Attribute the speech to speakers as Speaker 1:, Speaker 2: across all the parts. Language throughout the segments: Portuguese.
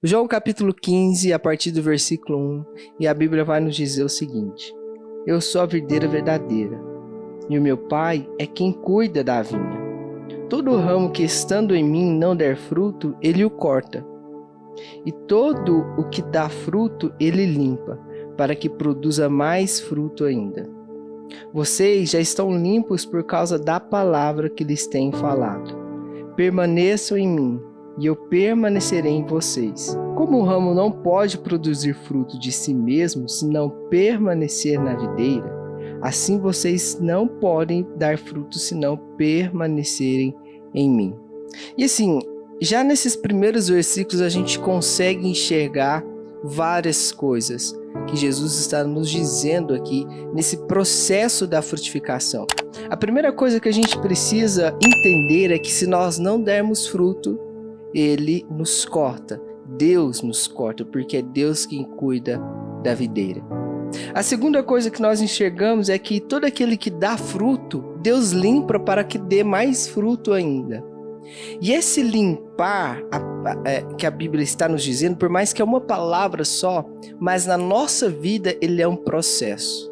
Speaker 1: João capítulo 15, a partir do versículo 1, e a Bíblia vai nos dizer o seguinte: Eu sou a videira verdadeira, e o meu Pai é quem cuida da vinha. Todo ramo que estando em mim não der fruto, ele o corta, e todo o que dá fruto, ele limpa, para que produza mais fruto ainda. Vocês já estão limpos por causa da palavra que lhes tenho falado. Permaneçam em mim, e eu permanecerei em vocês. Como o ramo não pode produzir fruto de si mesmo se não permanecer na videira, assim vocês não podem dar fruto se não permanecerem em mim. E assim, já nesses primeiros versículos a gente consegue enxergar várias coisas que Jesus está nos dizendo aqui nesse processo da frutificação. A primeira coisa que a gente precisa entender é que se nós não dermos fruto, Ele nos corta, Deus nos corta, porque é Deus quem cuida da videira. A segunda coisa que nós enxergamos é que todo aquele que dá fruto, Deus limpa para que dê mais fruto ainda. E esse limpar que a Bíblia está nos dizendo, por mais que é uma palavra só, mas na nossa vida ele é um processo.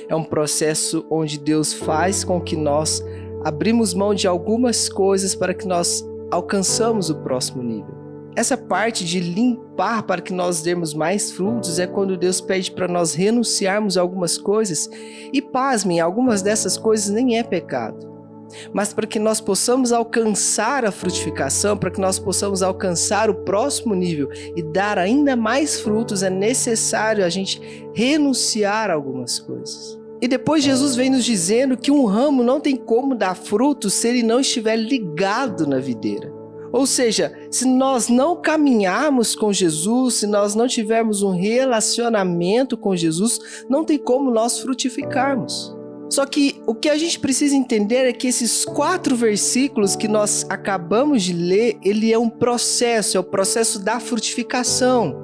Speaker 1: É um processo onde Deus faz com que nós abrimos mão de algumas coisas para que nós alcançamos o próximo nível. Essa parte de limpar para que nós demos mais frutos é quando Deus pede para nós renunciarmos a algumas coisas. E pasmem, algumas dessas coisas nem é pecado. Mas para que nós possamos alcançar a frutificação, para que nós possamos alcançar o próximo nível e dar ainda mais frutos, é necessário a gente renunciar a algumas coisas. E depois Jesus vem nos dizendo que um ramo não tem como dar frutos se ele não estiver ligado na videira. Ou seja, se nós não caminharmos com Jesus, se nós não tivermos um relacionamento com Jesus, não tem como nós frutificarmos. Só que o que a gente precisa entender é que esses 4 versículos que nós acabamos de ler, ele é um processo, é o processo da frutificação.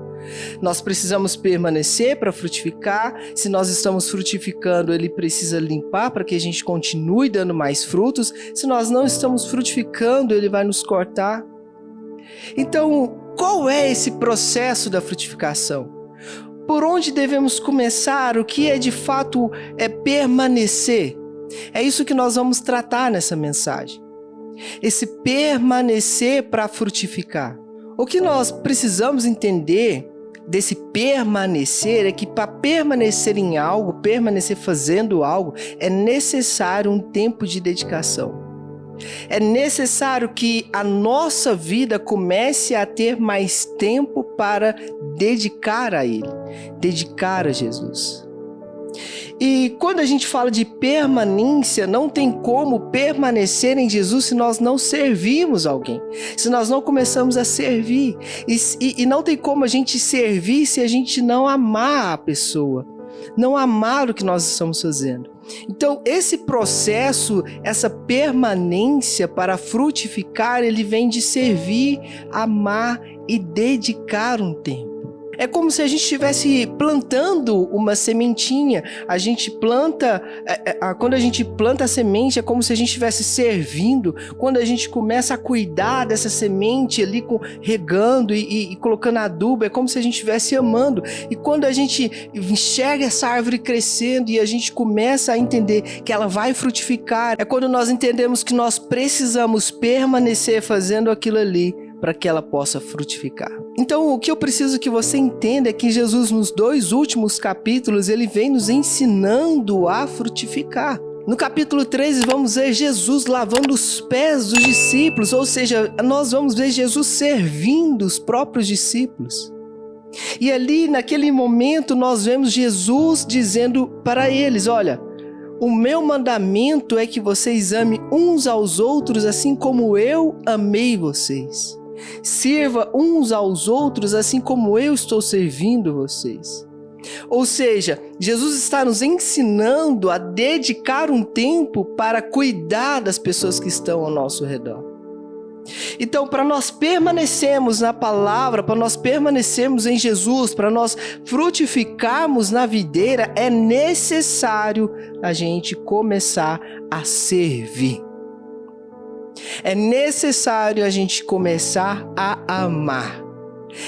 Speaker 1: Nós precisamos permanecer para frutificar. Se nós estamos frutificando, ele precisa limpar para que a gente continue dando mais frutos. Se nós não estamos frutificando, ele vai nos cortar. Então, qual é esse processo da frutificação? Por onde devemos começar? O que é de fato permanecer? É isso que nós vamos tratar nessa mensagem. Esse permanecer para frutificar. O que nós precisamos entender desse permanecer é que para permanecer em algo, permanecer fazendo algo, é necessário um tempo de dedicação. É necessário que a nossa vida comece a ter mais tempo para dedicar a Ele, dedicar a Jesus. E quando a gente fala de permanência, não tem como permanecer em Jesus se nós não servirmos alguém, se nós não começamos a servir. E não tem como a gente servir se a gente não amar a pessoa, não amar o que nós estamos fazendo. Então, esse processo, essa permanência para frutificar, ele vem de servir, amar e dedicar um tempo. É como se a gente estivesse plantando uma sementinha. A gente planta, quando a gente planta a semente, é como se a gente estivesse servindo. Quando a gente começa a cuidar dessa semente ali, regando e colocando adubo, é como se a gente estivesse amando. E quando a gente enxerga essa árvore crescendo e a gente começa a entender que ela vai frutificar, é quando nós entendemos que nós precisamos permanecer fazendo aquilo ali para que ela possa frutificar. Então, o que eu preciso que você entenda é que Jesus, nos 2 últimos capítulos, ele vem nos ensinando a frutificar. No capítulo 13, vamos ver Jesus lavando os pés dos discípulos, ou seja, nós vamos ver Jesus servindo os próprios discípulos. E ali, naquele momento, nós vemos Jesus dizendo para eles: olha, o meu mandamento é que vocês amem uns aos outros assim como eu amei vocês. Sirva uns aos outros assim como eu estou servindo vocês. Ou seja, Jesus está nos ensinando a dedicar um tempo para cuidar das pessoas que estão ao nosso redor. Então, para nós permanecermos na palavra, para nós permanecermos em Jesus, para nós frutificarmos na videira, é necessário a gente começar a servir. É necessário a gente começar a amar.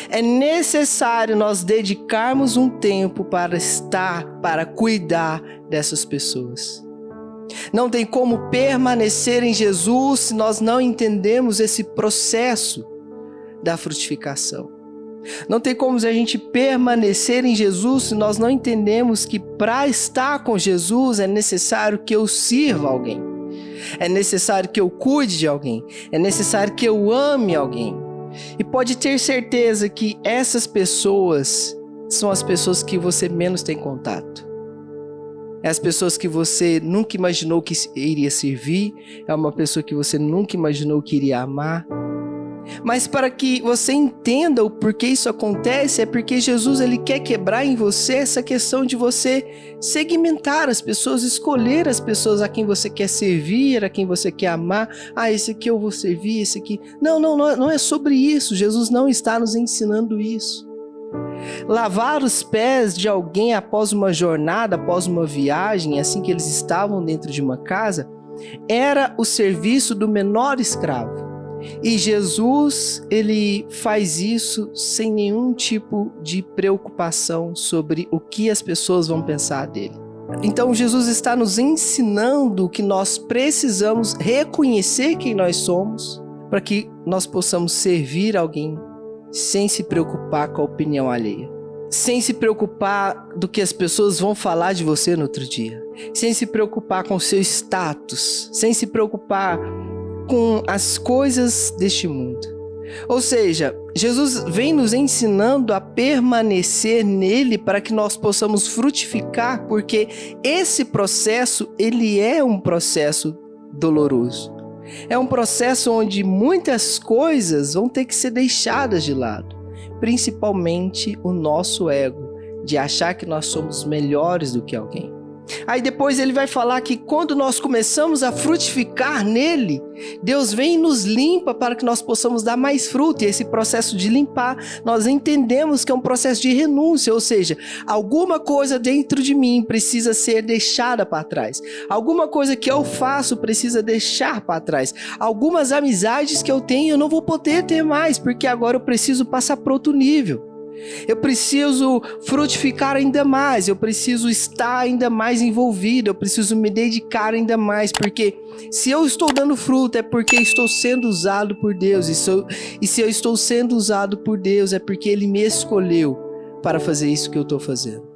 Speaker 1: É necessário nós dedicarmos um tempo para cuidar dessas pessoas. Não tem como permanecer em Jesus se nós não entendemos esse processo da frutificação. Não tem como a gente permanecer em Jesus se nós não entendemos que para estar com Jesus é necessário que eu sirva alguém. É necessário que eu cuide de alguém. É necessário que eu ame alguém. E pode ter certeza que essas pessoas são as pessoas que você menos tem contato. É as pessoas que você nunca imaginou que iria servir. É uma pessoa que você nunca imaginou que iria amar. Mas para que você entenda o porquê isso acontece, é porque Jesus ele quer quebrar em você essa questão de você segmentar as pessoas, escolher as pessoas a quem você quer servir, a quem você quer amar. Ah, esse aqui eu vou servir, esse aqui... Não é sobre isso. Jesus não está nos ensinando isso. Lavar os pés de alguém após uma jornada, após uma viagem, assim que eles estavam dentro de uma casa, era o serviço do menor escravo. E Jesus, ele faz isso sem nenhum tipo de preocupação sobre o que as pessoas vão pensar dele. Então Jesus está nos ensinando que nós precisamos reconhecer quem nós somos para que nós possamos servir alguém sem se preocupar com a opinião alheia. Sem se preocupar do que as pessoas vão falar de você no outro dia. Sem se preocupar com o seu status. Sem se preocupar com as coisas deste mundo. Ou seja, Jesus vem nos ensinando a permanecer nele para que nós possamos frutificar, porque esse processo, ele é um processo doloroso. É um processo onde muitas coisas vão ter que ser deixadas de lado, principalmente o nosso ego, de achar que nós somos melhores do que alguém. Aí depois ele vai falar que quando nós começamos a frutificar nele, Deus vem e nos limpa para que nós possamos dar mais fruto. E esse processo de limpar, nós entendemos que é um processo de renúncia, ou seja, alguma coisa dentro de mim precisa ser deixada para trás. Alguma coisa que eu faço precisa deixar para trás. Algumas amizades que eu tenho eu não vou poder ter mais, porque agora eu preciso passar para outro nível. Eu preciso frutificar ainda mais, eu preciso estar ainda mais envolvido, eu preciso me dedicar ainda mais, porque se eu estou dando fruto é porque estou sendo usado por Deus, e se eu estou sendo usado por Deus é porque Ele me escolheu para fazer isso que eu estou fazendo.